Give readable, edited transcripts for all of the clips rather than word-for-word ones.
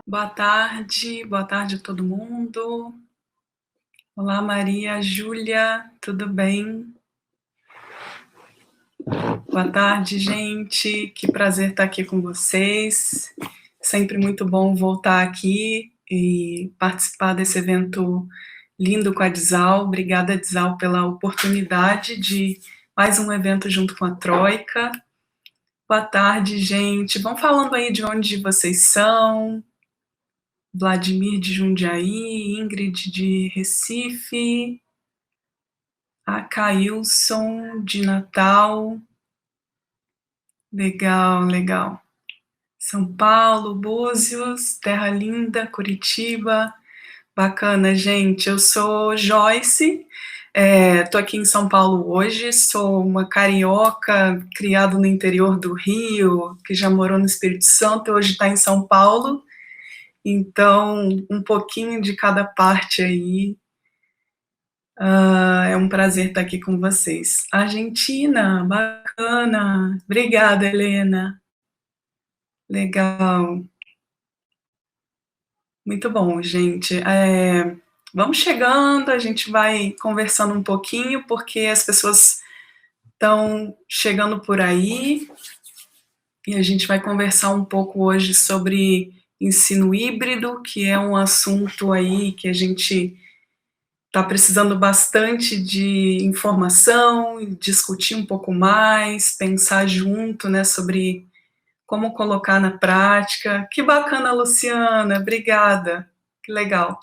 Boa tarde a todo mundo. Olá, Maria, Júlia, tudo bem? Boa tarde, gente. Que prazer estar aqui com vocês. Sempre muito bom voltar aqui e participar desse evento lindo com a Dizal. Obrigada, Dizal, pela oportunidade de mais um evento junto com a Troika. Boa tarde, gente. Vão falando aí de onde vocês são. Vladimir de Jundiaí, Ingrid de Recife, a Cailson de Natal. Legal, legal. São Paulo, Búzios, Terra Linda, Curitiba. Bacana, gente. Eu sou Joyce, estou aqui em São Paulo hoje, sou uma carioca criada no interior do Rio, que já morou no Espírito Santo, hoje está em São Paulo. Então, um pouquinho de cada parte aí. É um prazer estar aqui com vocês. Argentina, bacana. Obrigada, Helena. Legal. Muito bom, gente. Vamos chegando, a gente vai conversando um pouquinho, porque as pessoas estão chegando por aí, e a gente vai conversar um pouco hoje sobre ensino híbrido, que é um assunto aí que a gente está precisando bastante de informação, discutir um pouco mais, pensar junto, né, sobre como colocar na prática. Que bacana, Luciana, obrigada, que legal.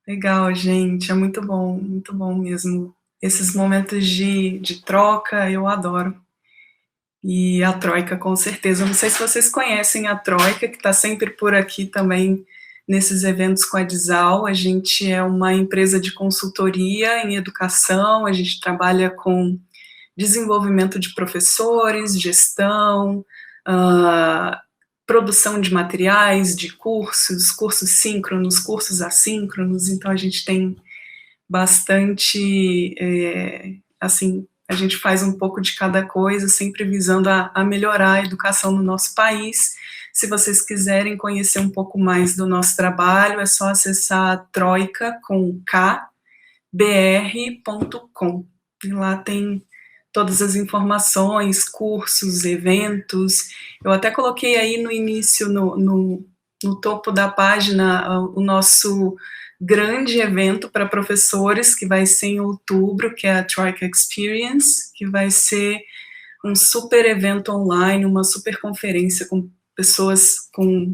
Legal, gente, é muito bom mesmo. Esses momentos de troca, eu adoro. E a Troika, com certeza. Não sei se vocês conhecem a Troika, que está sempre por aqui também nesses eventos com a Dizal. A gente é uma empresa de consultoria em educação, a gente trabalha com desenvolvimento de professores, gestão, uh, produção de materiais, de cursos, cursos síncronos, cursos assíncronos. Então, a gente tem bastante, assim, a gente faz um pouco de cada coisa, sempre visando a melhorar a educação no nosso país. Se vocês quiserem conhecer um pouco mais do nosso trabalho, é só acessar troika, com K, br.com. E lá tem todas as informações, cursos, eventos. Eu até coloquei aí no início, no topo da página, o nosso grande evento para professores, que vai ser em outubro, que é a Troika Experience, que vai ser um super evento online, uma super conferência com pessoas com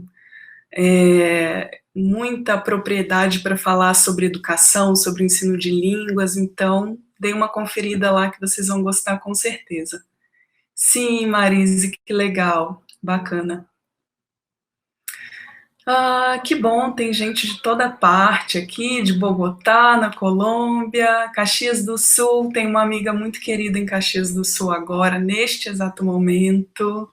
muita propriedade para falar sobre educação, sobre ensino de línguas. Então, dê uma conferida lá que vocês vão gostar com certeza. Sim, Marise, que legal, bacana. Que bom, tem gente de toda parte aqui, de Bogotá, na Colômbia, Caxias do Sul, tem uma amiga muito querida em Caxias do Sul agora, neste exato momento.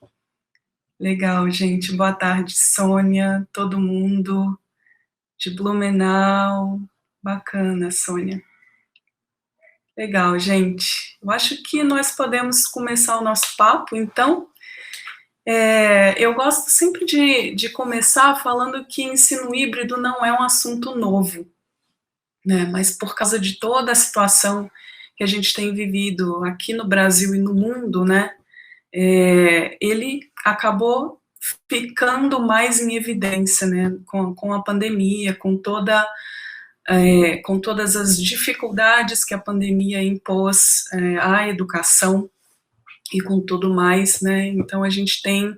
Legal, gente, boa tarde, Sônia, todo mundo de Blumenau, bacana, Sônia. Legal, gente, eu acho que nós podemos começar o nosso papo, então. Eu gosto sempre de começar falando que ensino híbrido não é um assunto novo, né? Mas por causa de toda a situação que a gente tem vivido aqui no Brasil e no mundo, né? Ele acabou ficando mais em evidência, né? Com a pandemia, com todas as dificuldades que a pandemia impôs à educação e com tudo mais, né? Então a gente tem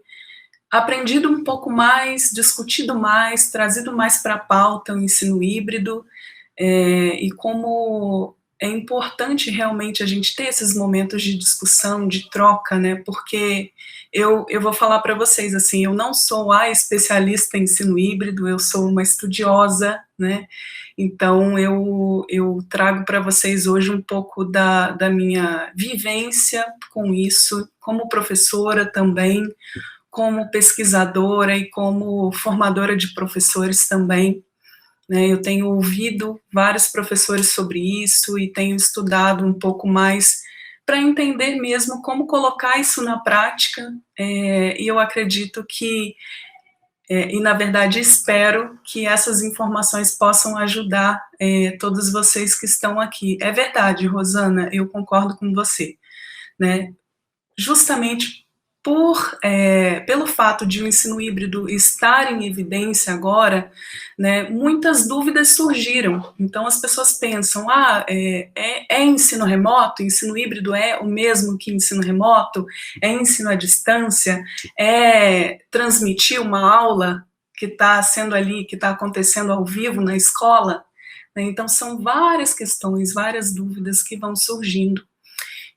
aprendido um pouco mais, discutido mais, trazido mais para a pauta o ensino híbrido, e como é importante realmente a gente ter esses momentos de discussão, de troca, né, porque eu vou falar para vocês, assim, eu não sou a especialista em ensino híbrido, eu sou uma estudiosa, né, então eu trago para vocês hoje um pouco da minha vivência com isso, como professora também, como pesquisadora e como formadora de professores também, né? Eu tenho ouvido vários professores sobre isso e tenho estudado um pouco mais para entender mesmo como colocar isso na prática, e eu acredito que E, na verdade, espero que essas informações possam ajudar todos vocês que estão aqui. É verdade, Rosana, eu concordo com você, né? Justamente pelo fato de o ensino híbrido estar em evidência agora, né, muitas dúvidas surgiram. Então, as pessoas pensam, é ensino remoto? Ensino híbrido é o mesmo que ensino remoto? É ensino à distância? É transmitir uma aula que está sendo ali, que está acontecendo ao vivo na escola? Então, são várias questões, várias dúvidas que vão surgindo.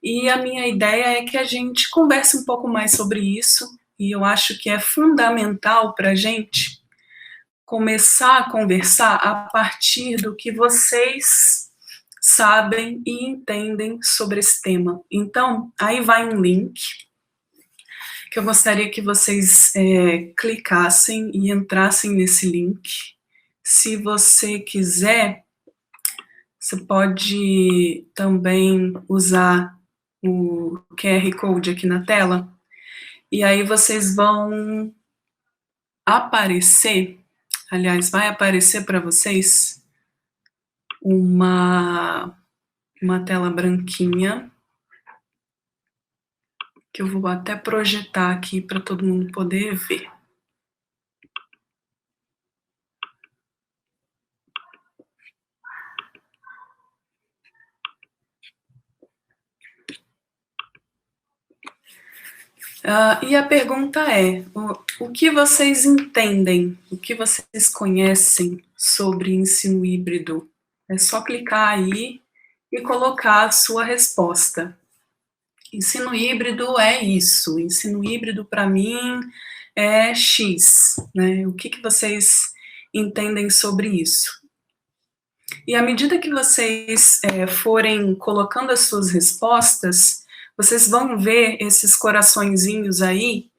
E a minha ideia é que a gente converse um pouco mais sobre isso, e eu acho que é fundamental para a gente começar a conversar a partir do que vocês sabem e entendem sobre esse tema. Então, aí vai um link que eu gostaria que vocês clicassem e entrassem nesse link. Se você quiser, você pode também usar o QR Code aqui na tela, e aí vocês vão aparecer, aliás, vai aparecer para vocês uma tela branquinha, que eu vou até projetar aqui para todo mundo poder ver. E a pergunta é, o que vocês entendem, o que vocês conhecem sobre ensino híbrido? É só clicar aí e colocar a sua resposta. Ensino híbrido é isso, ensino híbrido para mim é X, né? O que vocês entendem sobre isso? E à medida que vocês forem colocando as suas respostas, vocês vão ver esses coraçõezinhos aí,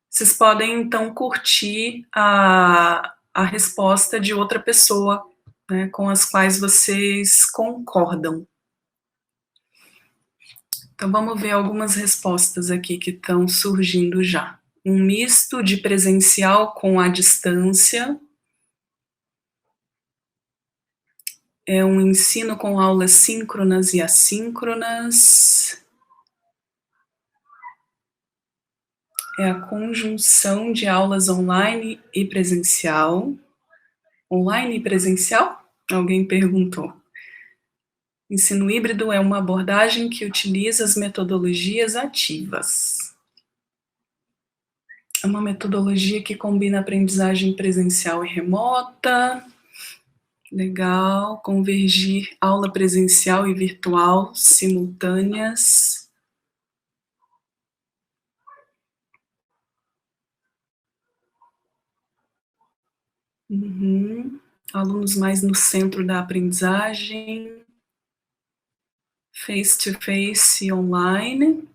vocês podem então curtir a resposta de outra pessoa, né, com as quais vocês concordam. Então vamos ver algumas respostas aqui que estão surgindo já. Um misto de presencial com a distância. É um ensino com aulas síncronas e assíncronas. É a conjunção de aulas online e presencial. Online e presencial? Alguém perguntou. Ensino híbrido é uma abordagem que utiliza as metodologias ativas. É uma metodologia que combina aprendizagem presencial e remota. Legal. Convergir aula presencial e virtual simultâneas. Alunos mais no centro da aprendizagem. Face-to-face online.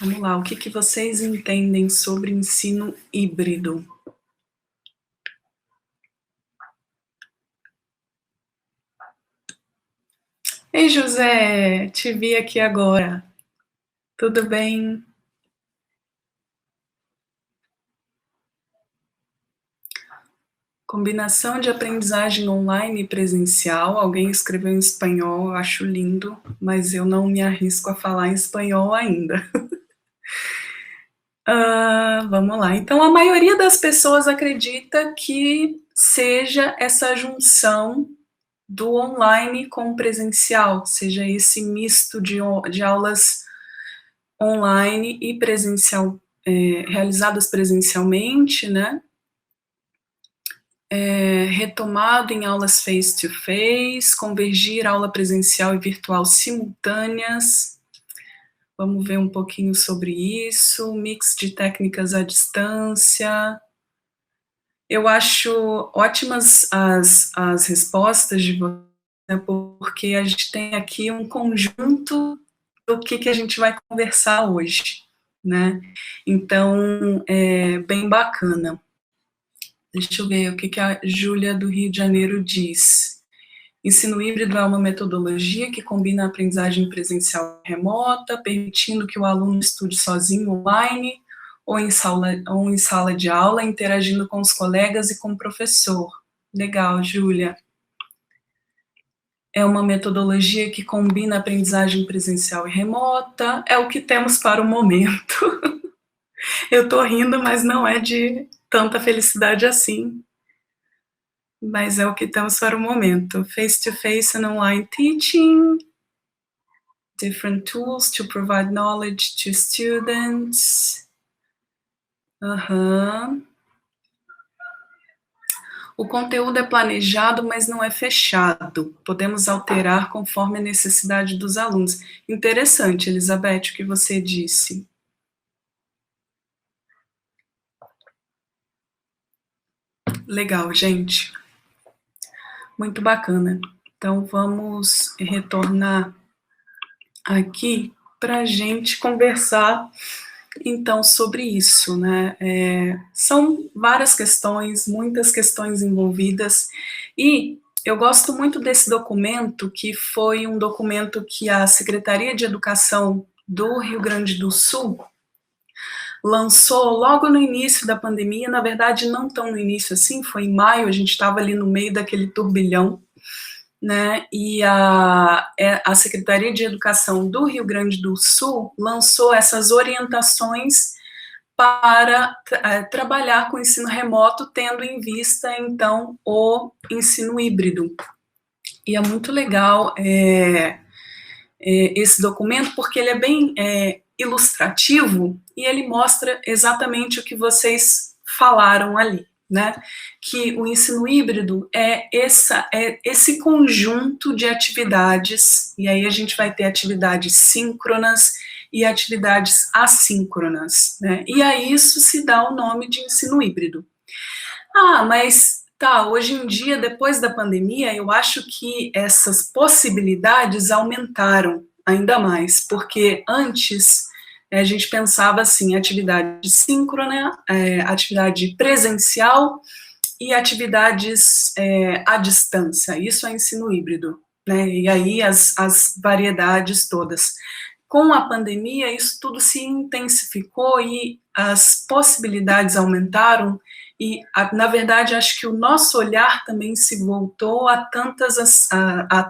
Vamos lá, o que vocês entendem sobre ensino híbrido? Ei, José, te vi aqui agora. Tudo bem? Combinação de aprendizagem online e presencial. Alguém escreveu em espanhol, eu acho lindo, mas eu não me arrisco a falar em espanhol ainda. Vamos lá. Então, a maioria das pessoas acredita que seja essa junção do online com o presencial, seja esse misto de aulas online e presencial, realizadas presencialmente, né? Retomado em aulas face-to-face, convergir aula presencial e virtual simultâneas. Vamos ver um pouquinho sobre isso. Mix de técnicas à distância. Eu acho ótimas as respostas de vocês, né, porque a gente tem aqui um conjunto do que a gente vai conversar hoje, né? Então, é bem bacana. Deixa eu ver o que a Júlia do Rio de Janeiro diz. Ensino híbrido é uma metodologia que combina a aprendizagem presencial e remota, permitindo que o aluno estude sozinho online ou em sala de aula, interagindo com os colegas e com o professor. Legal, Júlia. É uma metodologia que combina a aprendizagem presencial e remota, é o que temos para o momento. Eu tô rindo, mas não é de tanta felicidade assim. Mas é o que temos para o momento. Face-to-face and online teaching, different tools to provide knowledge to students. O conteúdo é planejado, mas não é fechado. Podemos alterar conforme a necessidade dos alunos. Interessante, Elizabeth, o que você disse. Legal, gente. Muito bacana. Então, vamos retornar aqui para a gente conversar, então, sobre isso, né? São várias questões, muitas questões envolvidas, e eu gosto muito desse documento, que foi um documento que a Secretaria de Educação do Rio Grande do Sul lançou logo no início da pandemia, na verdade não tão no início assim, foi em maio, a gente estava ali no meio daquele turbilhão, né, e a Secretaria de Educação do Rio Grande do Sul lançou essas orientações para trabalhar com o ensino remoto, tendo em vista, então, o ensino híbrido. E é muito legal esse documento, porque ele é bem ilustrativo e ele mostra exatamente o que vocês falaram ali, né? Que o ensino híbrido é esse conjunto de atividades, e aí a gente vai ter atividades síncronas e atividades assíncronas, né? E a isso se dá o nome de ensino híbrido. Mas tá, hoje em dia, depois da pandemia, eu acho que essas possibilidades aumentaram ainda mais, porque antes a gente pensava assim, atividade síncrona, atividade presencial e atividades à distância, isso é ensino híbrido, né? E aí as variedades todas. Com a pandemia, isso tudo se intensificou e as possibilidades aumentaram, e, na verdade, acho que o nosso olhar também se voltou a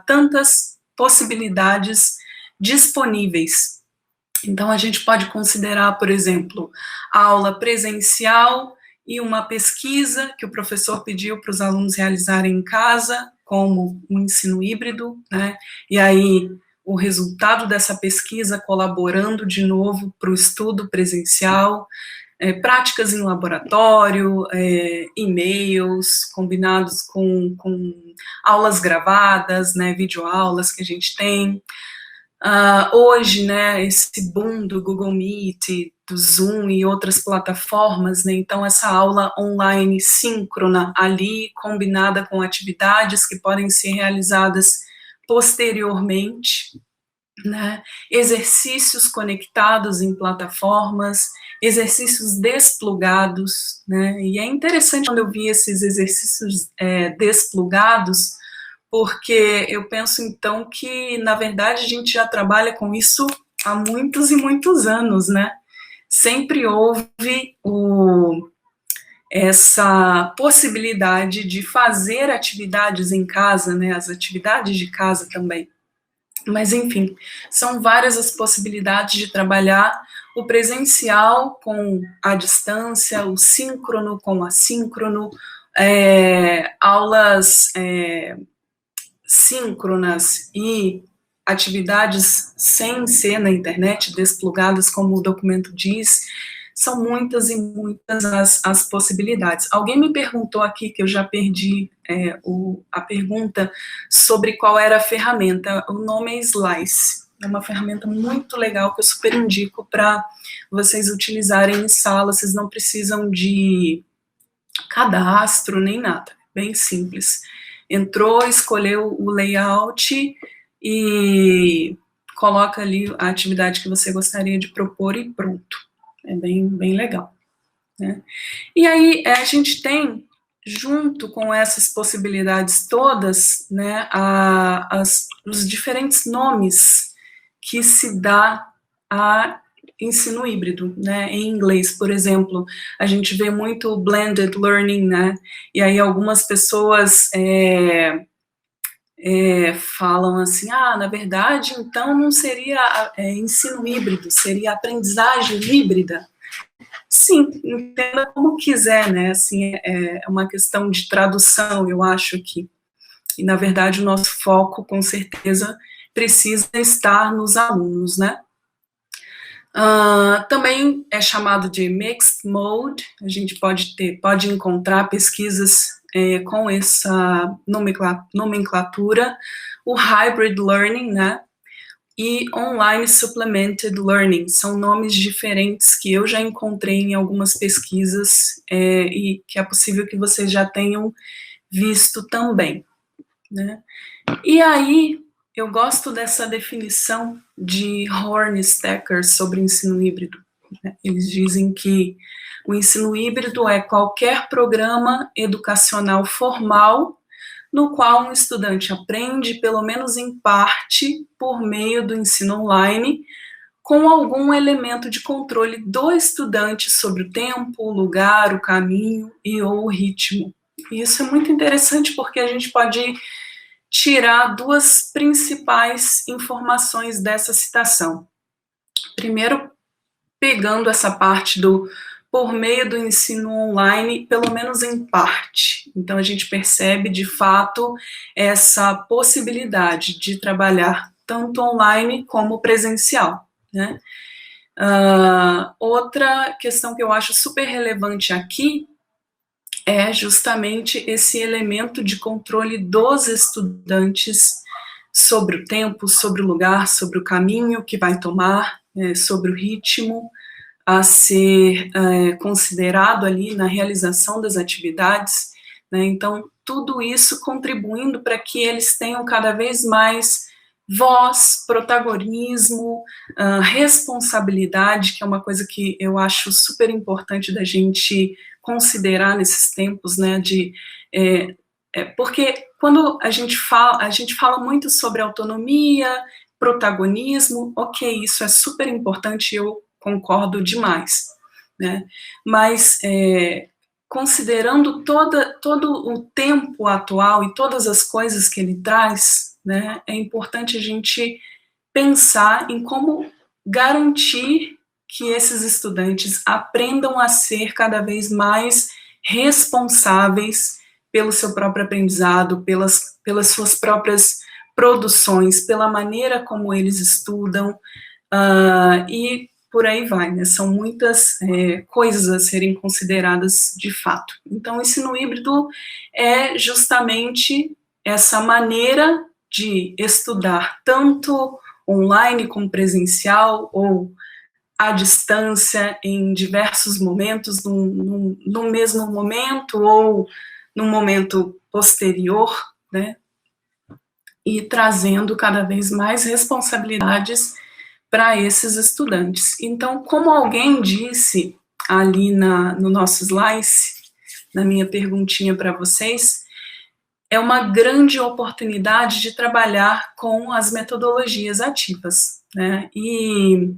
tantas possibilidades disponíveis. Então, a gente pode considerar, por exemplo, a aula presencial e uma pesquisa que o professor pediu para os alunos realizarem em casa, como um ensino híbrido, né? E aí o resultado dessa pesquisa colaborando de novo para o estudo presencial, práticas em laboratório, e-mails combinados com aulas gravadas, né, videoaulas que a gente tem. Hoje, né, esse boom do Google Meet, do Zoom e outras plataformas, né, então essa aula online síncrona ali, combinada com atividades que podem ser realizadas posteriormente, né, exercícios conectados em plataformas, exercícios desplugados, né, e é interessante quando eu vi esses exercícios desplugados, porque eu penso então que, na verdade, a gente já trabalha com isso há muitos e muitos anos, né, sempre houve essa possibilidade de fazer atividades em casa, né, as atividades de casa também. Mas, enfim, são várias as possibilidades de trabalhar o presencial com a distância, o síncrono com o assíncrono, aulas síncronas e atividades sem ser na internet, desplugadas, como o documento diz. São muitas e muitas as possibilidades. Alguém me perguntou aqui, que eu já perdi a pergunta, sobre qual era a ferramenta. O nome é Slice. É uma ferramenta muito legal que eu super indico para vocês utilizarem em sala. Vocês não precisam de cadastro nem nada. Bem simples. Entrou, escolheu o layout e coloca ali a atividade que você gostaria de propor e pronto. É bem, bem legal, né? E aí a gente tem junto com essas possibilidades todas, né, os diferentes nomes que se dá a ensino híbrido, né, em inglês, por exemplo, a gente vê muito blended learning, né, e aí algumas pessoas falam assim, na verdade, então não seria ensino híbrido, seria aprendizagem híbrida. Sim, entenda como quiser, né, assim, é uma questão de tradução, eu acho que, e na verdade o nosso foco, com certeza, precisa estar nos alunos, né. Também é chamado de mixed mode, a gente pode encontrar pesquisas com essa nomenclatura, o hybrid learning, né, e online supplemented learning, são nomes diferentes que eu já encontrei em algumas pesquisas e que é possível que vocês já tenham visto também, né. E aí, eu gosto dessa definição de Hornstecker sobre ensino híbrido, né. Eles dizem que o ensino híbrido é qualquer programa educacional formal no qual um estudante aprende, pelo menos em parte, por meio do ensino online, com algum elemento de controle do estudante sobre o tempo, o lugar, o caminho e ou o ritmo. E isso é muito interessante porque a gente pode tirar duas principais informações dessa citação. Primeiro, pegando essa parte do por meio do ensino online, pelo menos em parte. Então, a gente percebe, de fato, essa possibilidade de trabalhar tanto online como presencial, né? Outra questão que eu acho super relevante aqui é justamente esse elemento de controle dos estudantes sobre o tempo, sobre o lugar, sobre o caminho que vai tomar, sobre o ritmo a ser considerado ali na realização das atividades, né? Então, tudo isso contribuindo para que eles tenham cada vez mais voz, protagonismo, responsabilidade, que é uma coisa que eu acho super importante da gente considerar nesses tempos, né, porque quando a gente fala muito sobre autonomia, protagonismo, ok, isso é super importante, eu concordo demais, né, mas considerando todo o tempo atual e todas as coisas que ele traz, né, é importante a gente pensar em como garantir que esses estudantes aprendam a ser cada vez mais responsáveis pelo seu próprio aprendizado, pelas suas próprias produções, pela maneira como eles estudam, e por aí vai, né? São muitas coisas a serem consideradas de fato. Então, o ensino híbrido é justamente essa maneira de estudar tanto online como presencial, ou à distância, em diversos momentos, no mesmo momento, ou num momento posterior, né, e trazendo cada vez mais responsabilidades para esses estudantes. Então, como alguém disse ali no nosso slice, na minha perguntinha para vocês, é uma grande oportunidade de trabalhar com as metodologias ativas, né? E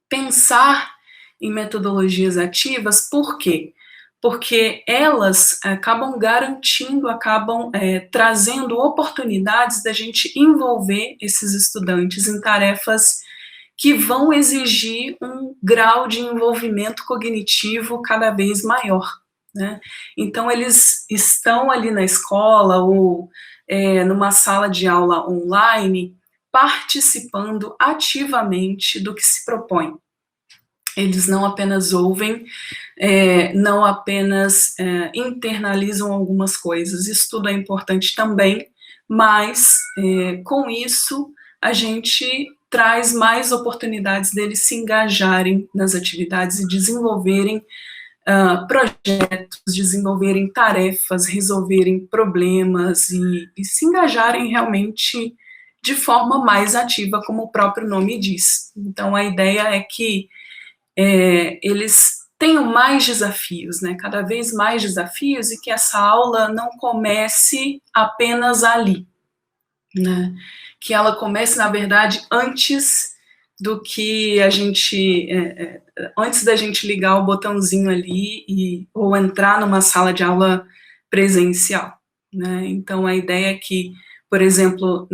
pensar em metodologias ativas, por quê? Porque elas acabam garantindo, trazendo oportunidades da gente envolver esses estudantes em tarefas que vão exigir um grau de envolvimento cognitivo cada vez maior, né? Então, eles estão ali na escola ou numa sala de aula online, participando ativamente do que se propõe. Eles não apenas ouvem, não apenas internalizam algumas coisas, isso tudo é importante também, mas com isso a gente traz mais oportunidades deles se engajarem nas atividades e desenvolverem projetos, desenvolverem tarefas, resolverem problemas e se engajarem realmente de forma mais ativa, como o próprio nome diz. Então, a ideia é que eles tenham mais desafios, né? Cada vez mais desafios, e que essa aula não comece apenas ali, né? Que ela comece, na verdade, antes do que a gente, antes da gente ligar o botãozinho ali ou entrar numa sala de aula presencial, né? Então a ideia é que, por exemplo,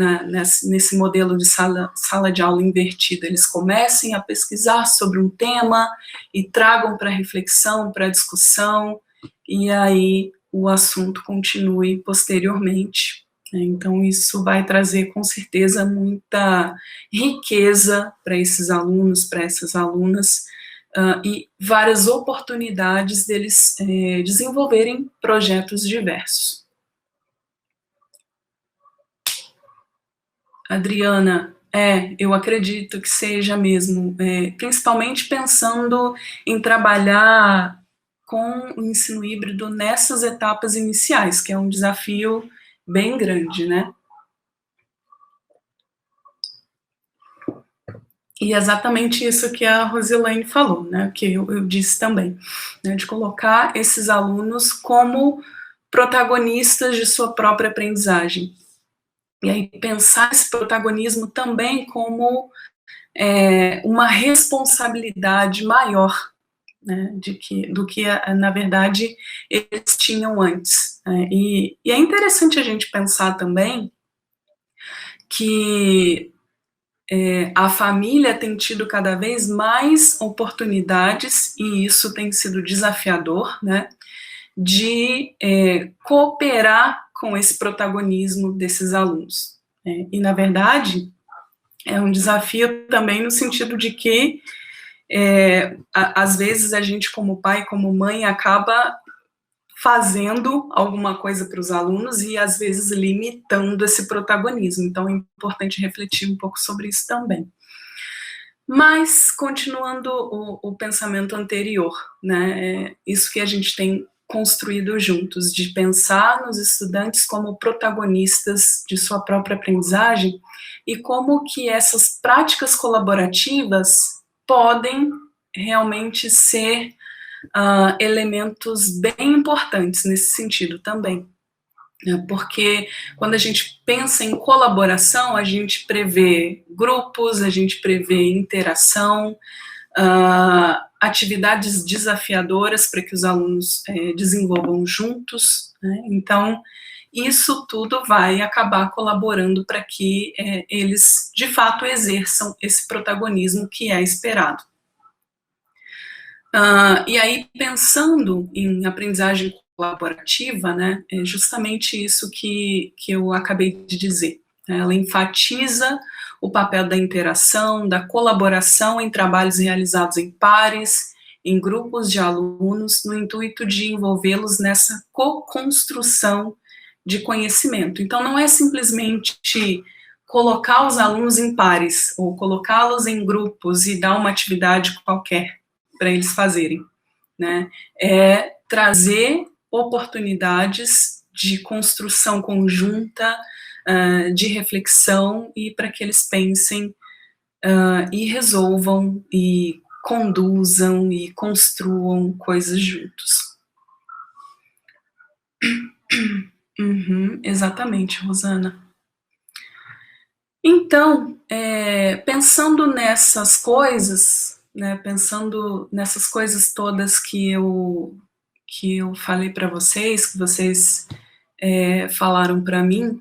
nesse modelo de sala de aula invertida, eles comecem a pesquisar sobre um tema e tragam para reflexão, para discussão, e aí o assunto continue posteriormente. Então, isso vai trazer, com certeza, muita riqueza para esses alunos, para essas alunas, e várias oportunidades deles desenvolverem projetos diversos. Adriana, eu acredito que seja mesmo, principalmente pensando em trabalhar com o ensino híbrido nessas etapas iniciais, que é um desafio bem grande, né? E exatamente isso que a Rosilene falou, né, que eu disse também, né, de colocar esses alunos como protagonistas de sua própria aprendizagem. E aí pensar esse protagonismo também como uma responsabilidade maior, né, do que, na verdade, eles tinham antes. E é interessante a gente pensar também que a família tem tido cada vez mais oportunidades, e isso tem sido desafiador, né, de cooperar com esse protagonismo desses alunos. E, na verdade, é um desafio também no sentido de que, às vezes, a gente, como pai, como mãe, acaba fazendo alguma coisa para os alunos e, às vezes, limitando esse protagonismo. Então, é importante refletir um pouco sobre isso também. Mas, continuando o pensamento anterior, né, isso que a gente tem construído juntos, de pensar nos estudantes como protagonistas de sua própria aprendizagem e como que essas práticas colaborativas podem realmente ser elementos bem importantes nesse sentido também. Porque quando a gente pensa em colaboração, a gente prevê grupos, a gente prevê interação, atividades desafiadoras para que os alunos desenvolvam juntos, né? Então, isso tudo vai acabar colaborando para que eles, de fato, exerçam esse protagonismo que é esperado. E aí, pensando em aprendizagem colaborativa, né, é justamente isso que eu acabei de dizer. Ela enfatiza o papel da interação, da colaboração em trabalhos realizados em pares, em grupos de alunos, no intuito de envolvê-los nessa co-construção de conhecimento. Então, não é simplesmente colocar os alunos em pares, ou colocá-los em grupos e dar uma atividade qualquer para eles fazerem, né? É trazer oportunidades de construção conjunta, de reflexão, e para que eles pensem e resolvam e conduzam e construam coisas juntos. Exatamente, Rosana. Então, pensando nessas coisas, né, pensando nessas coisas todas que eu falei para vocês, que vocês falaram para mim,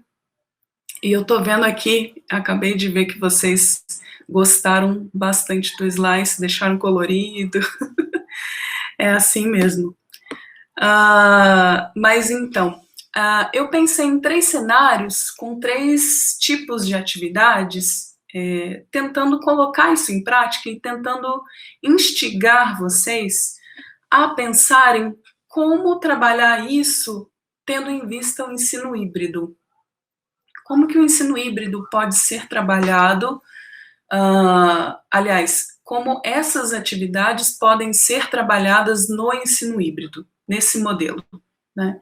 e eu estou vendo aqui, acabei de ver que vocês gostaram bastante do slide, deixaram colorido, é assim mesmo. Mas então, eu pensei em 3 cenários com 3 tipos de atividades, tentando colocar isso em prática e tentando instigar vocês a pensarem como trabalhar isso tendo em vista o ensino híbrido. Como que o ensino híbrido pode ser trabalhado, aliás, como essas atividades podem ser trabalhadas no ensino híbrido, nesse modelo, né?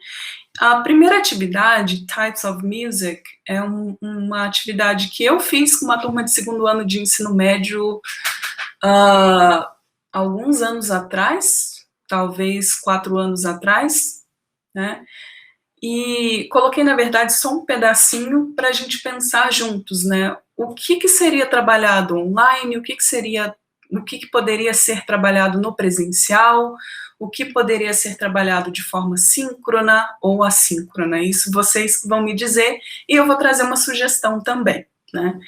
A primeira atividade, Types of Music, é uma atividade que eu fiz com uma turma de 2º ano de ensino médio alguns anos atrás, talvez 4 anos atrás, né? E coloquei, na verdade, só um pedacinho para a gente pensar juntos, né? O que seria trabalhado online, o que poderia ser trabalhado no presencial, o que poderia ser trabalhado de forma síncrona ou assíncrona. Isso vocês vão me dizer, e eu vou trazer uma sugestão também, né?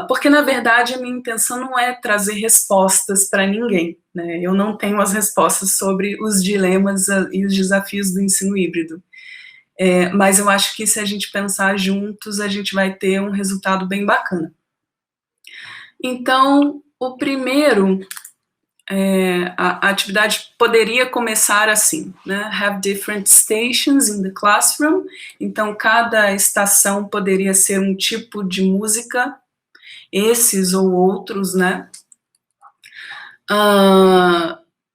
Porque, na verdade, a minha intenção não é trazer respostas para ninguém, né? Eu não tenho as respostas sobre os dilemas e os desafios do ensino híbrido. Mas eu acho que se a gente pensar juntos, a gente vai ter um resultado bem bacana. Então, o primeiro, a atividade poderia começar assim, né? Have different stations in the classroom. Então, cada estação poderia ser um tipo de música, esses ou outros, né?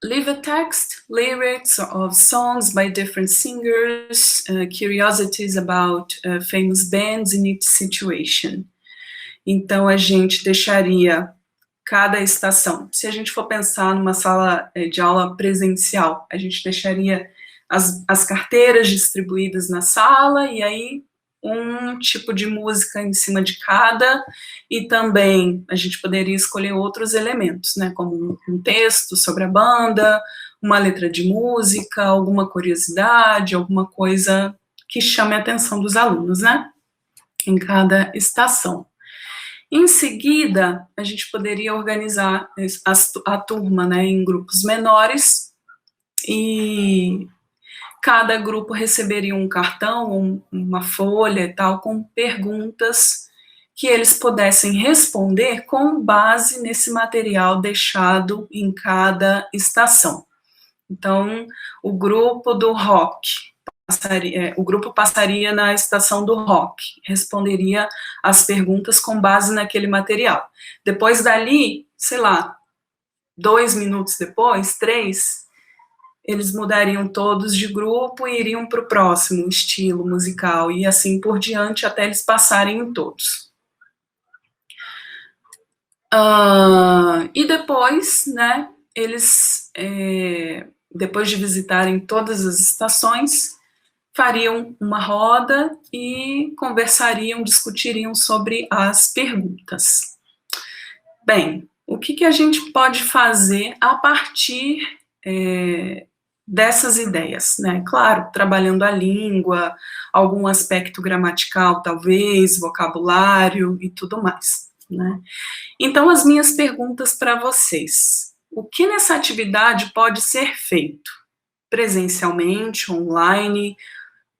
Leave a text, lyrics of songs by different singers, curiosities about famous bands in each situation. Então, a gente deixaria cada estação. Se a gente for pensar numa sala de aula presencial, a gente deixaria as carteiras distribuídas na sala, e aí um tipo de música em cima de cada, e também a gente poderia escolher outros elementos, né, como um texto sobre a banda, uma letra de música, alguma curiosidade, alguma coisa que chame a atenção dos alunos, né, em cada estação. Em seguida, a gente poderia organizar a turma, né, em grupos menores, e cada grupo receberia um cartão, uma folha e tal, com perguntas que eles pudessem responder com base nesse material deixado em cada estação. Então, o grupo do rock, o grupo passaria na estação do rock, responderia as perguntas com base naquele material. Depois dali, sei lá, 2 minutos depois, 3, eles mudariam todos de grupo e iriam para o próximo estilo musical, e assim por diante, até eles passarem em todos. E depois, né, eles, depois de visitarem todas as estações, fariam uma roda e conversariam, discutiriam sobre as perguntas. Bem, o que a gente pode fazer a partir dessas ideias, né? Claro, trabalhando a língua, algum aspecto gramatical, talvez, vocabulário e tudo mais, né? Então, as minhas perguntas para vocês. O que nessa atividade pode ser feito? Presencialmente, online,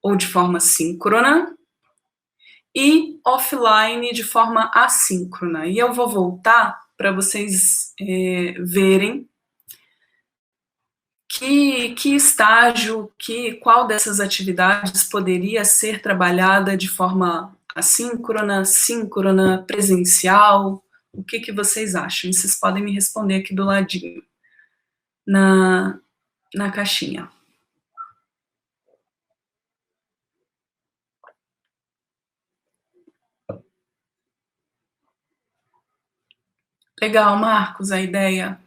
ou de forma síncrona, e offline de forma assíncrona. E eu vou voltar para vocês verem que estágio, qual dessas atividades poderia ser trabalhada de forma assíncrona, síncrona, presencial. O que vocês acham? Vocês podem me responder aqui do ladinho, na caixinha. Legal, Marcos, a ideia.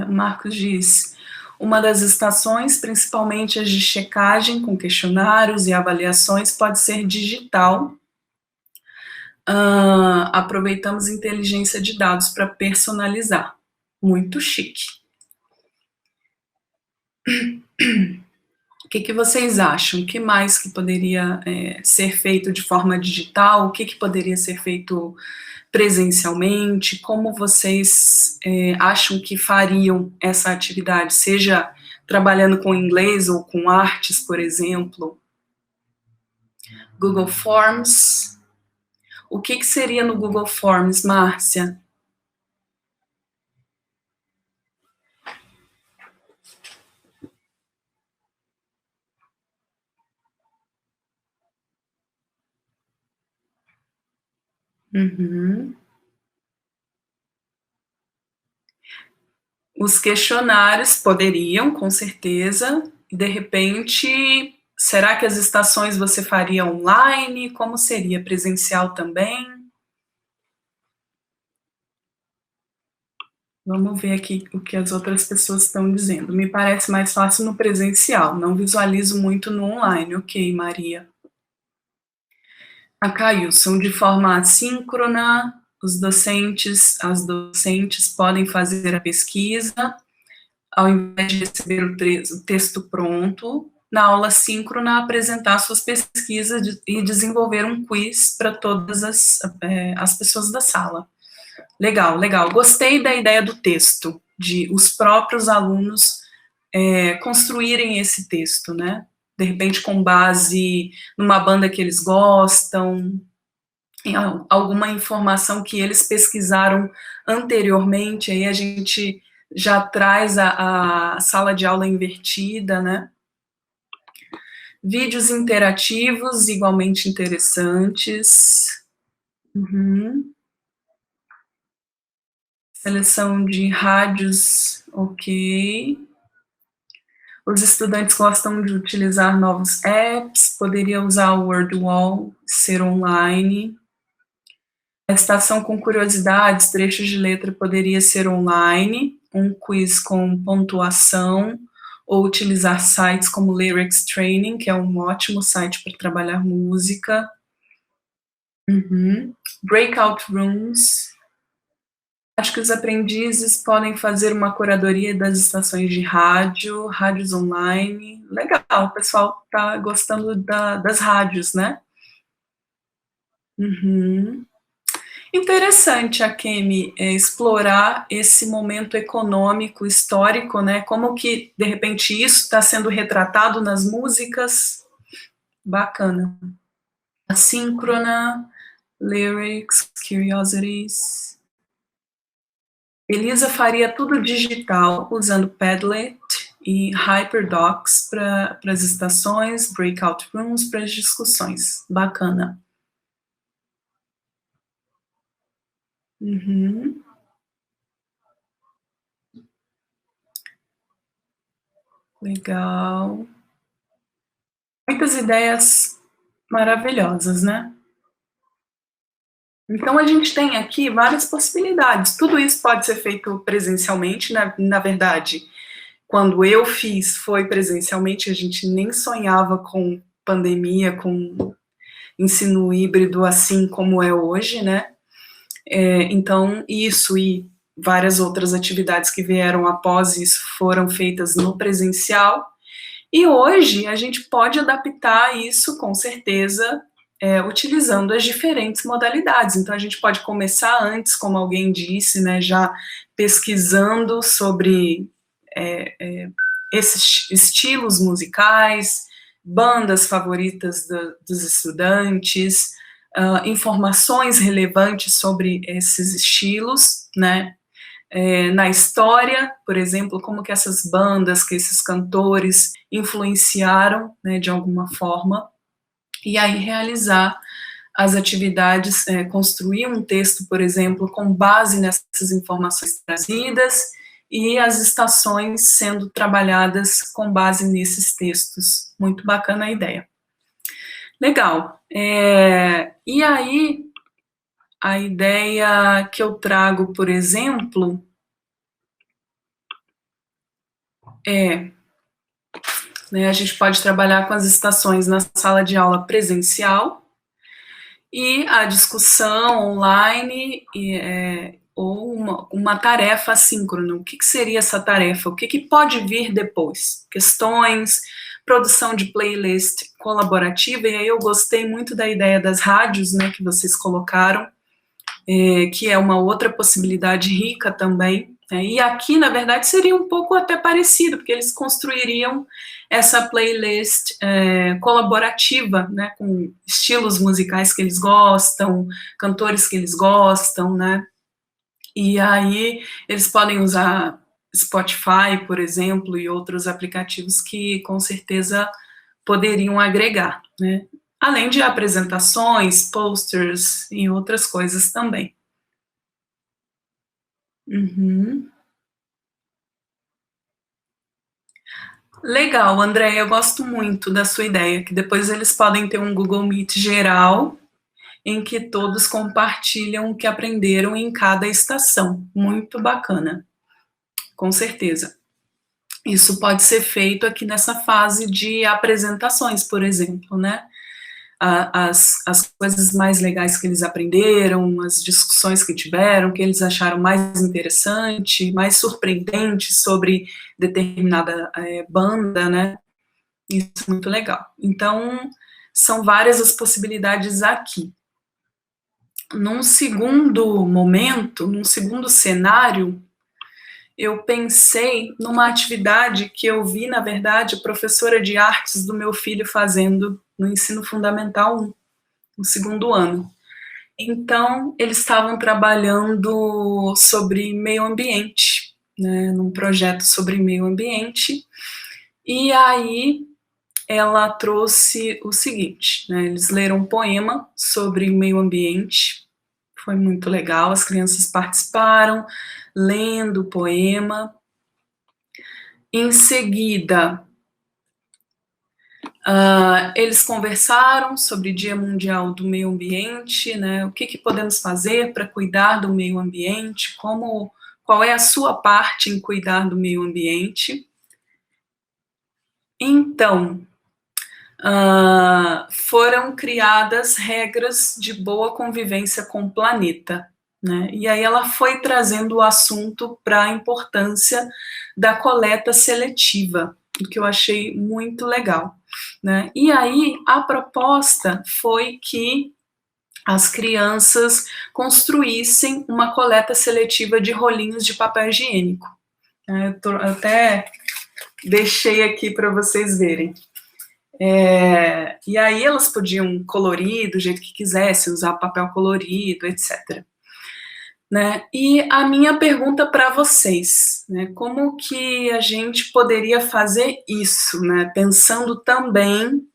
O Marcos diz: uma das estações, principalmente as de checagem com questionários e avaliações, pode ser digital. Aproveitamos inteligência de dados para personalizar. Muito chique. O que vocês acham? O que mais que poderia ser feito de forma digital? O que poderia ser feito presencialmente? Como vocês acham que fariam essa atividade? Seja trabalhando com inglês ou com artes, por exemplo. Google Forms. O que seria no Google Forms, Márcia? Uhum. Os questionários poderiam, com certeza, de repente, será que as estações você faria online? Como seria? Presencial também? Vamos ver aqui o que as outras pessoas estão dizendo. Me parece mais fácil no presencial, não visualizo muito no online. Ok, Maria. A Cailson, de forma assíncrona, as docentes podem fazer a pesquisa, ao invés de receber o texto pronto, na aula síncrona, apresentar suas pesquisas e desenvolver um quiz para todas as pessoas da sala. Legal, legal. Gostei da ideia do texto, de os próprios alunos construírem esse texto, né? De repente, com base numa banda que eles gostam, em alguma informação que eles pesquisaram anteriormente, aí a gente já traz a sala de aula invertida, né? Vídeos interativos, igualmente interessantes. Uhum. Seleção de rádios, ok. Os estudantes gostam de utilizar novos apps, poderia usar o WordWall, ser online. A estação com curiosidades, trechos de letra poderia ser online, um quiz com pontuação, ou utilizar sites como Lyrics Training, que é um ótimo site para trabalhar música. Uhum. Breakout rooms. Acho que os aprendizes podem fazer uma curadoria das estações de rádio, rádios online. Legal, o pessoal está gostando das rádios, né? Uhum. Interessante, Akemi, explorar esse momento econômico, histórico, né? Como que, de repente, isso está sendo retratado nas músicas. Bacana. Assíncrona, lyrics, curiosities. Elisa faria tudo digital, usando Padlet e HyperDocs para as estações, breakout rooms para as discussões. Bacana. Uhum. Legal. Muitas ideias maravilhosas, né? Então, a gente tem aqui várias possibilidades. Tudo isso pode ser feito presencialmente, na verdade. Quando eu fiz, foi presencialmente, a gente nem sonhava com pandemia, com ensino híbrido assim como é hoje, né? Então, isso e várias outras atividades que vieram após isso foram feitas no presencial. E hoje a gente pode adaptar isso, com certeza, utilizando as diferentes modalidades. Então, a gente pode começar antes, como alguém disse, né, já pesquisando sobre esses estilos musicais, bandas favoritas dos estudantes, informações relevantes sobre esses estilos, né? Na história, por exemplo, como que essas bandas, que esses cantores influenciaram, né, de alguma forma, e aí realizar as atividades, construir um texto, por exemplo, com base nessas informações trazidas, e as estações sendo trabalhadas com base nesses textos. Muito bacana a ideia. Legal. E aí, a ideia que eu trago, por exemplo, né, a gente pode trabalhar com as estações na sala de aula presencial e a discussão online ou uma tarefa assíncrona. O que seria essa tarefa? O que pode vir depois? Questões, produção de playlist colaborativa, e aí eu gostei muito da ideia das rádios, né, que vocês colocaram, que é uma outra possibilidade rica também. E aqui, na verdade, seria um pouco até parecido, porque eles construiriam essa playlist colaborativa, né, com estilos musicais que eles gostam, cantores que eles gostam, né, e aí eles podem usar Spotify, por exemplo, e outros aplicativos que com certeza poderiam agregar, né, além de apresentações, posters e outras coisas também. Uhum. Legal, André, eu gosto muito da sua ideia, que depois eles podem ter um Google Meet geral, em que todos compartilham o que aprenderam em cada estação. Muito bacana. com certeza. Isso pode ser feito aqui nessa fase de apresentações, por exemplo, né? As coisas mais legais que eles aprenderam, as discussões que tiveram, que eles acharam mais interessante, mais surpreendente sobre determinada banda, né? Isso é muito legal. Então, são várias as possibilidades aqui. Num segundo momento, num segundo cenário, eu pensei numa atividade que eu vi, na verdade, a professora de artes do meu filho fazendo no ensino fundamental 1, no segundo ano. Então, eles estavam trabalhando sobre meio ambiente, né, num projeto sobre meio ambiente, e aí ela trouxe o seguinte, né, eles leram um poema sobre meio ambiente, foi muito legal, as crianças participaram, lendo o poema. Em seguida, eles conversaram sobre o Dia Mundial do Meio Ambiente, né? O que podemos fazer para cuidar do meio ambiente? Qual é a sua parte em cuidar do meio ambiente? Então, foram criadas regras de boa convivência com o planeta, né? E aí ela foi trazendo o assunto para a importância da coleta seletiva, o que eu achei muito legal, né? E aí a proposta foi que as crianças construíssem uma coleta seletiva de rolinhos de papel higiênico. Eu até deixei aqui para vocês verem. E aí elas podiam colorir do jeito que quisessem, usar papel colorido, etc. Né? E a minha pergunta para vocês, né, como que a gente poderia fazer isso, né, pensando também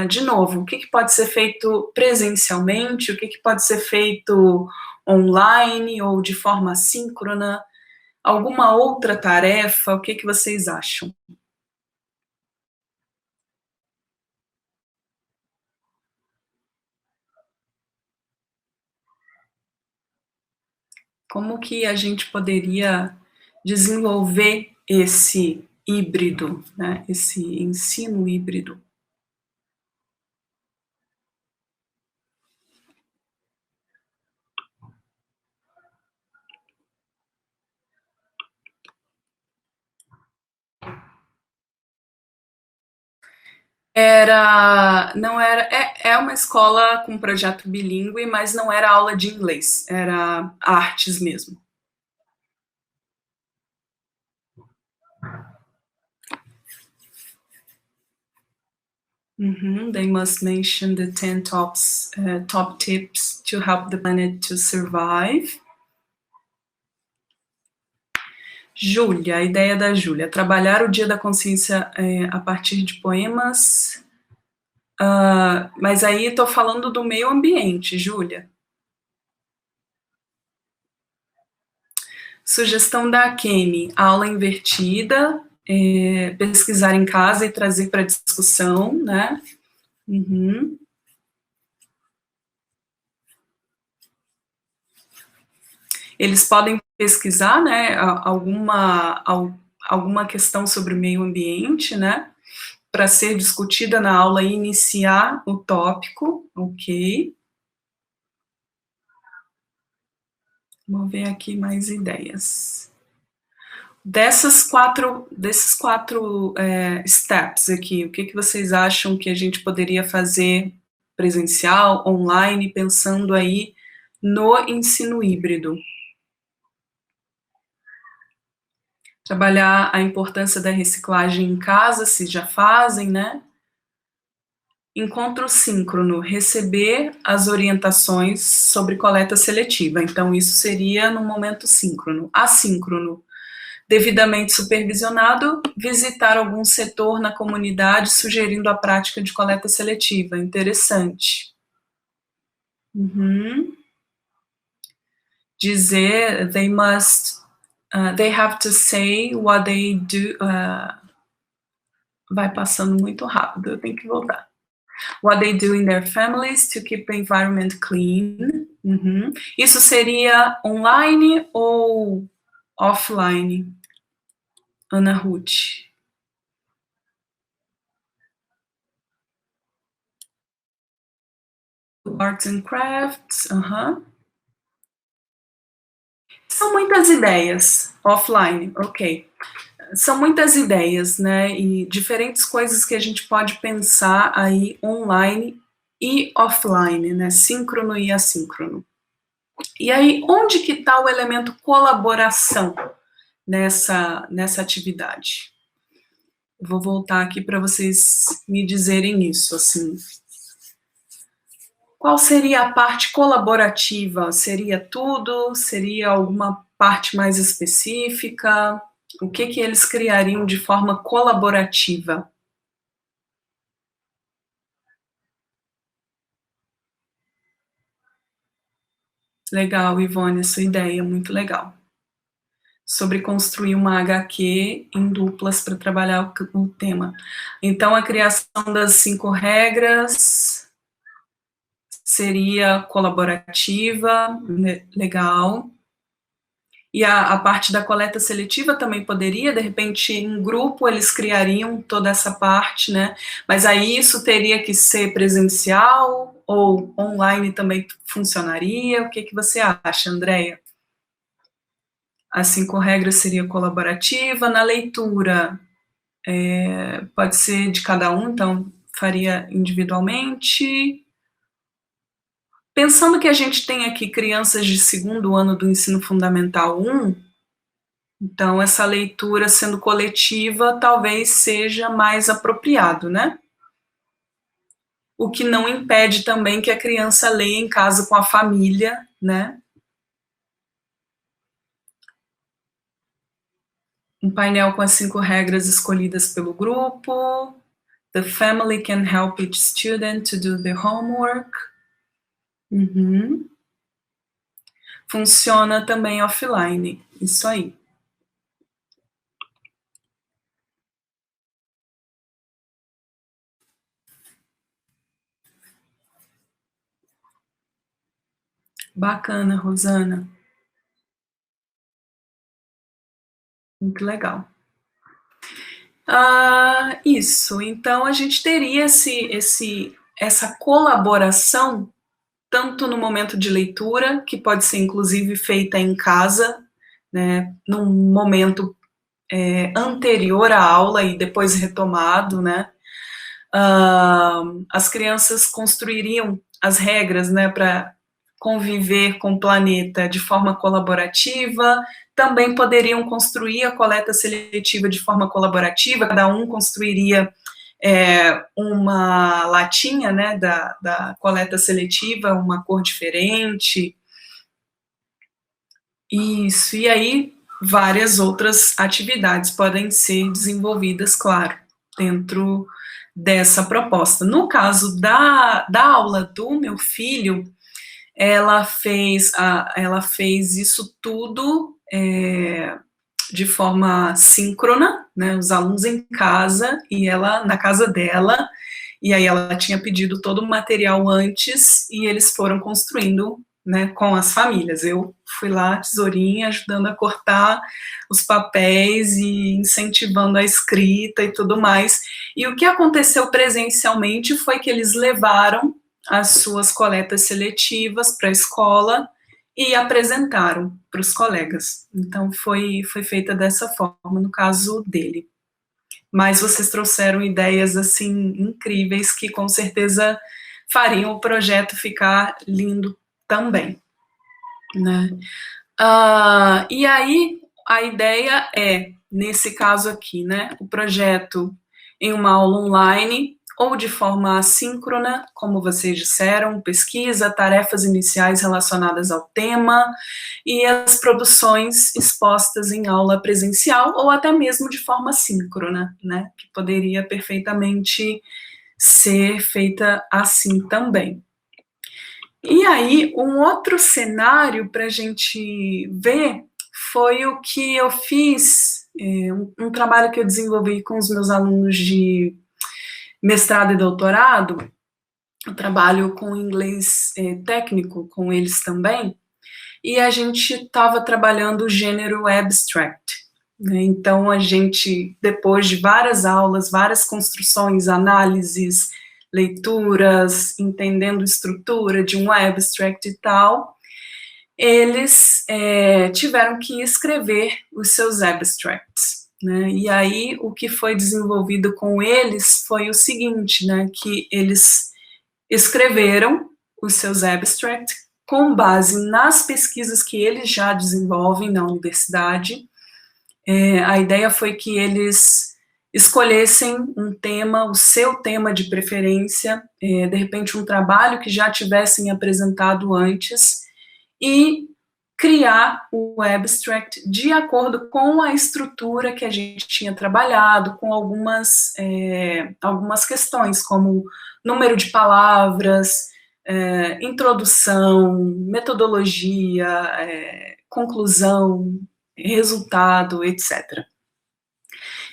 de novo, o que pode ser feito presencialmente, o que pode ser feito online ou de forma assíncrona, alguma outra tarefa, o que vocês acham? Como que a gente poderia desenvolver esse híbrido, né, esse ensino híbrido? Não era, é uma escola com projeto bilíngue, mas não era aula de inglês, era artes mesmo. They must mention the 10 top tips to help the planet to survive. Júlia, a ideia da Júlia, trabalhar o Dia da Consciência a partir de poemas, mas aí estou falando do meio ambiente, Júlia. Sugestão da Kemi, aula invertida, pesquisar em casa e trazer para discussão, né? Eles podem pesquisar, né, alguma questão sobre o meio ambiente, né, para ser discutida na aula e iniciar o tópico, ok? Vamos ver aqui mais ideias. Desses quatro steps aqui, o que vocês acham que a gente poderia fazer presencial, online, pensando aí no ensino híbrido? Trabalhar a importância da reciclagem em casa, se já fazem, né? Encontro síncrono, receber as orientações sobre coleta seletiva. Então, isso seria no momento síncrono. Assíncrono, devidamente supervisionado, visitar algum setor na comunidade sugerindo a prática de coleta seletiva. Interessante. Dizer, they have to say what they do. Vai passando muito rápido, eu tenho que voltar. What they do in their families to keep the environment clean. Isso seria online ou offline? Ana Ruth. Arts and Crafts, São muitas ideias, offline, ok. São muitas ideias, né, e diferentes coisas que a gente pode pensar aí online e offline, né, síncrono e assíncrono. E aí, onde que está o elemento colaboração nessa atividade? Vou voltar aqui para vocês me dizerem isso, assim. Qual seria a parte colaborativa? Seria tudo? Seria alguma parte mais específica? O que eles criariam de forma colaborativa? Legal, Ivone, sua ideia, muito legal. Sobre construir uma HQ em duplas para trabalhar o tema. Então, a criação das 5 regras seria colaborativa, legal. E a parte da coleta seletiva também poderia, de repente, em grupo eles criariam toda essa parte, né? Mas aí isso teria que ser presencial ou online também funcionaria? O que você acha, Andréia? As 5 regras seria colaborativa, na leitura pode ser de cada um, então faria individualmente. Pensando que a gente tem aqui crianças de 2º ano do ensino fundamental 1, então essa leitura sendo coletiva talvez seja mais apropriado, né? O que não impede também que a criança leia em casa com a família, né? Um painel com as 5 regras escolhidas pelo grupo. The family can help each student to do the homework. Funciona também offline, isso aí. Bacana, Rosana. Muito legal. Isso, então a gente teria essa colaboração tanto no momento de leitura, que pode ser inclusive feita em casa, né, num momento anterior à aula e depois retomado, né, as crianças construiriam as regras, né, para conviver com o planeta de forma colaborativa, também poderiam construir a coleta seletiva de forma colaborativa, cada um construiria uma latinha, né, da coleta seletiva, uma cor diferente. Isso, e aí várias outras atividades podem ser desenvolvidas, claro, dentro dessa proposta. No caso da aula do meu filho, ela fez isso tudo de forma síncrona, né, os alunos em casa e ela na casa dela, e aí ela tinha pedido todo o material antes e eles foram construindo, né, com as famílias. Eu fui lá, tesourinha, ajudando a cortar os papéis e incentivando a escrita e tudo mais. E o que aconteceu presencialmente foi que eles levaram as suas coletas seletivas para a escola e apresentaram para os colegas. Então, foi feita dessa forma, no caso dele. Mas vocês trouxeram ideias, assim, incríveis, que com certeza fariam o projeto ficar lindo também, né? E aí, a ideia é, nesse caso aqui, né, o projeto em uma aula online, ou de forma assíncrona, como vocês disseram, pesquisa, tarefas iniciais relacionadas ao tema, e as produções expostas em aula presencial, ou até mesmo de forma síncrona, né, que poderia perfeitamente ser feita assim também. E aí, um outro cenário para a gente ver foi o que eu fiz, um trabalho que eu desenvolvi com os meus alunos de mestrado e doutorado. Eu trabalho com inglês técnico com eles também, e a gente estava trabalhando o gênero abstract, né? Então, a gente, depois de várias aulas, várias construções, análises, leituras, entendendo estrutura de um abstract e tal, eles tiveram que escrever os seus abstracts, né? E aí, o que foi desenvolvido com eles foi o seguinte, né? Que eles escreveram os seus abstracts com base nas pesquisas que eles já desenvolvem na universidade. A ideia foi que eles escolhessem um tema, o seu tema de preferência, de repente um trabalho que já tivessem apresentado antes, e criar o abstract de acordo com a estrutura que a gente tinha trabalhado, com algumas questões, como número de palavras, introdução, metodologia, conclusão, resultado, etc.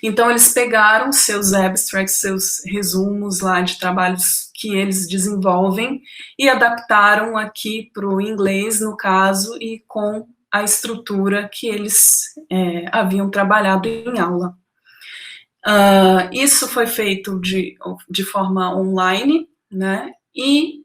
Então, eles pegaram seus abstracts, seus resumos lá de trabalhos que eles desenvolvem e adaptaram aqui para o inglês, no caso, e com a estrutura que eles haviam trabalhado em aula. Isso foi feito de forma online, né, e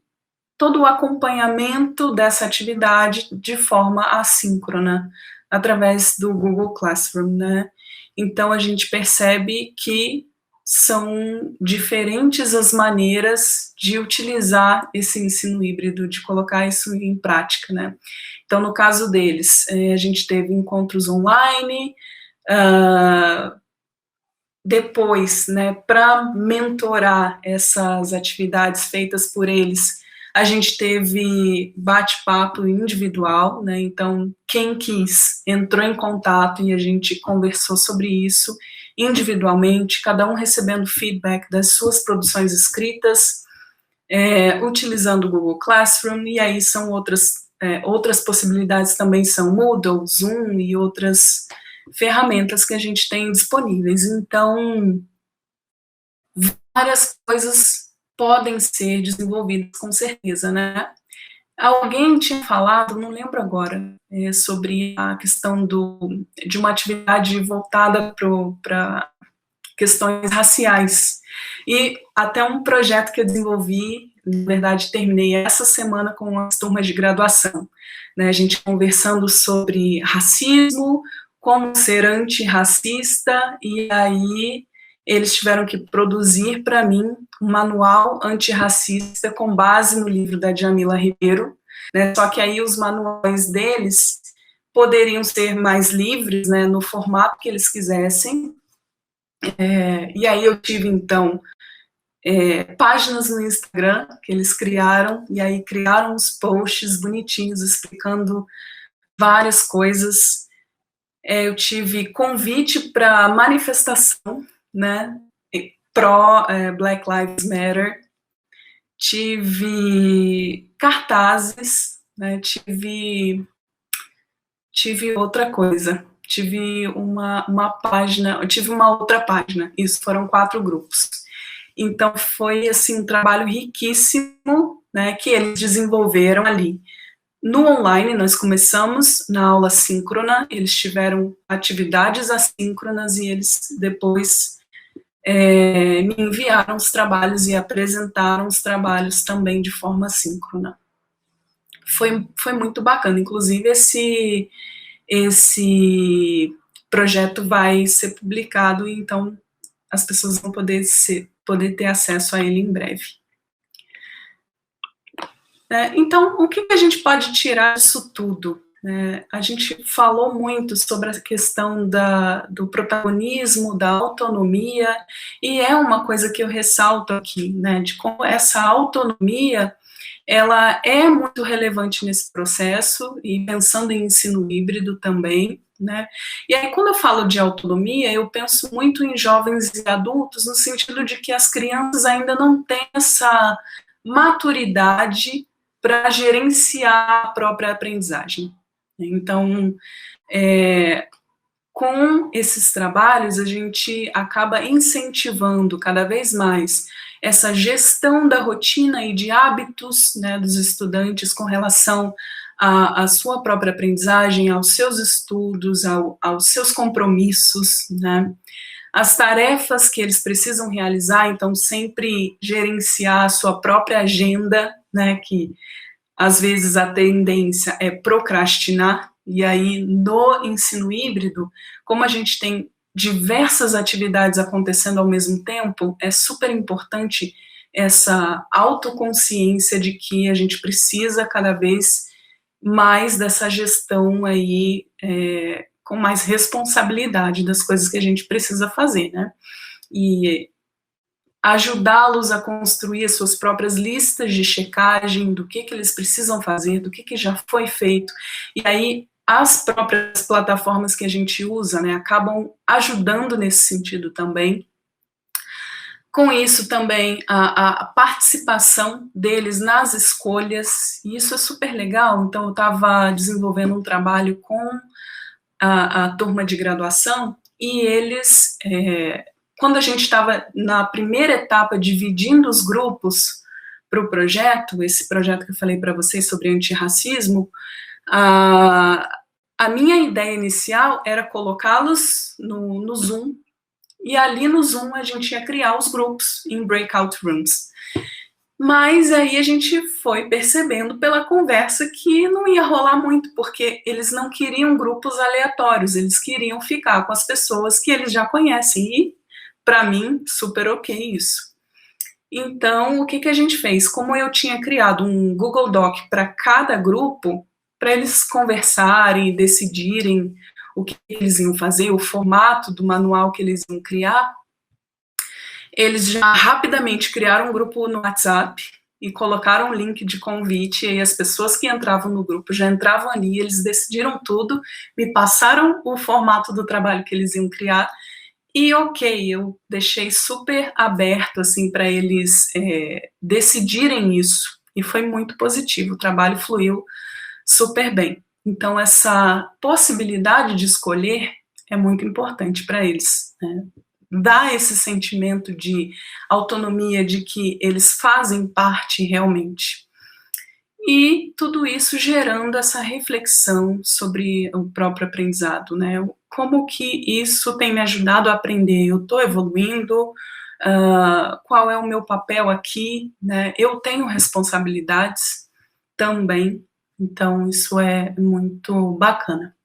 todo o acompanhamento dessa atividade de forma assíncrona, através do Google Classroom, né. Então, a gente percebe que são diferentes as maneiras de utilizar esse ensino híbrido, de colocar isso em prática, né. Então, no caso deles, a gente teve encontros online, depois, né, para mentorar essas atividades feitas por eles, a gente teve bate-papo individual, né, então quem quis entrou em contato e a gente conversou sobre isso individualmente, cada um recebendo feedback das suas produções escritas, utilizando o Google Classroom, e aí são outras possibilidades também, são Moodle, Zoom e outras ferramentas que a gente tem disponíveis. Então, várias coisas podem ser desenvolvidas, com certeza, né? Alguém tinha falado, não lembro agora, sobre a questão de uma atividade voltada para questões raciais. E até um projeto que eu desenvolvi, na verdade, terminei essa semana com as turmas de graduação, né? A gente conversando sobre racismo, como ser antirracista, e aí eles tiveram que produzir para mim um manual antirracista com base no livro da Djamila Ribeiro, né? Só que aí os manuais deles poderiam ser mais livres, né, no formato que eles quisessem. E aí eu tive, então, páginas no Instagram que eles criaram, e aí criaram uns posts bonitinhos explicando várias coisas. Eu tive convite para manifestação, né, pró Black Lives Matter, tive cartazes, né, tive outra coisa, tive uma página, eu tive uma outra página, isso, foram 4 grupos. Então, foi, assim, um trabalho riquíssimo, né, que eles desenvolveram ali. No online, nós começamos na aula síncrona, eles tiveram atividades assíncronas e eles depois me enviaram os trabalhos e apresentaram os trabalhos também de forma síncrona. Foi muito bacana, inclusive esse projeto vai ser publicado, então as pessoas vão poder ter acesso a ele em breve. Então, o que a gente pode tirar disso tudo? A gente falou muito sobre a questão do protagonismo, da autonomia, e é uma coisa que eu ressalto aqui, né, de como essa autonomia, ela é muito relevante nesse processo, e pensando em ensino híbrido também, né, e aí quando eu falo de autonomia, eu penso muito em jovens e adultos, no sentido de que as crianças ainda não têm essa maturidade para gerenciar a própria aprendizagem. Então, com esses trabalhos, a gente acaba incentivando cada vez mais essa gestão da rotina e de hábitos, né, dos estudantes com relação à sua própria aprendizagem, aos seus estudos, aos seus compromissos, né? As tarefas que eles precisam realizar, então sempre gerenciar a sua própria agenda, né, que às vezes a tendência é procrastinar, e aí no ensino híbrido, como a gente tem diversas atividades acontecendo ao mesmo tempo, é super importante essa autoconsciência de que a gente precisa cada vez mais dessa gestão aí, com mais responsabilidade das coisas que a gente precisa fazer, né? E ajudá-los a construir as suas próprias listas de checagem do que eles precisam fazer, do que já foi feito, e aí as próprias plataformas que a gente usa, né, acabam ajudando nesse sentido também. Com isso também a participação deles nas escolhas, e isso é super legal. Então eu estava desenvolvendo um trabalho com a turma de graduação, e eles, quando a gente estava na primeira etapa dividindo os grupos para o projeto, esse projeto que eu falei para vocês sobre antirracismo, a minha ideia inicial era colocá-los no Zoom, e ali no Zoom a gente ia criar os grupos em breakout rooms. Mas aí a gente foi percebendo pela conversa que não ia rolar muito, porque eles não queriam grupos aleatórios, eles queriam ficar com as pessoas que eles já conhecem, e para mim, super ok isso. Então, o que a gente fez? Como eu tinha criado um Google Doc para cada grupo, para eles conversarem e decidirem o que eles iam fazer, o formato do manual que eles iam criar, eles já rapidamente criaram um grupo no WhatsApp e colocaram um link de convite, e aí as pessoas que entravam no grupo já entravam ali, eles decidiram tudo, me passaram o formato do trabalho que eles iam criar, e ok, eu deixei super aberto assim para eles decidirem isso, e foi muito positivo, o trabalho fluiu super bem. Então essa possibilidade de escolher é muito importante para eles, né? Dá esse sentimento de autonomia, de que eles fazem parte realmente. E tudo isso gerando essa reflexão sobre o próprio aprendizado, né? Como que isso tem me ajudado a aprender? Eu estou evoluindo? Qual é o meu papel aqui, né? Eu tenho responsabilidades também, então isso é muito bacana.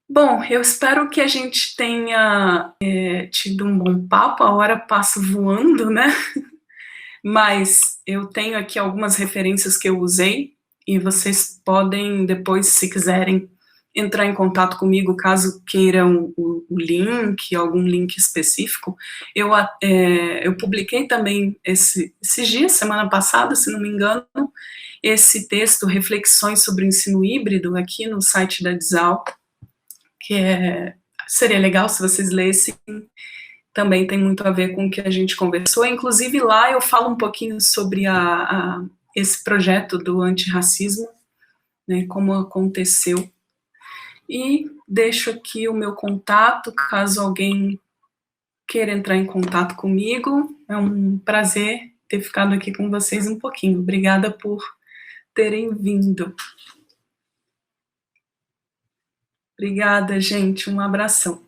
Bom, eu espero que a gente tenha tido um bom papo, a hora passa voando, né? Mas eu tenho aqui algumas referências que eu usei, e vocês podem depois, se quiserem, entrar em contato comigo, caso queiram o link, algum link específico. Eu publiquei também esses dias, semana passada, se não me engano, esse texto, Reflexões sobre o Ensino Híbrido, aqui no site da Dizal, que seria legal se vocês lessem, também tem muito a ver com o que a gente conversou. Inclusive lá eu falo um pouquinho sobre esse projeto do antirracismo, né, como aconteceu. E deixo aqui o meu contato, caso alguém queira entrar em contato comigo. É um prazer ter ficado aqui com vocês um pouquinho. Obrigada por terem vindo. Obrigada, gente. Um abração.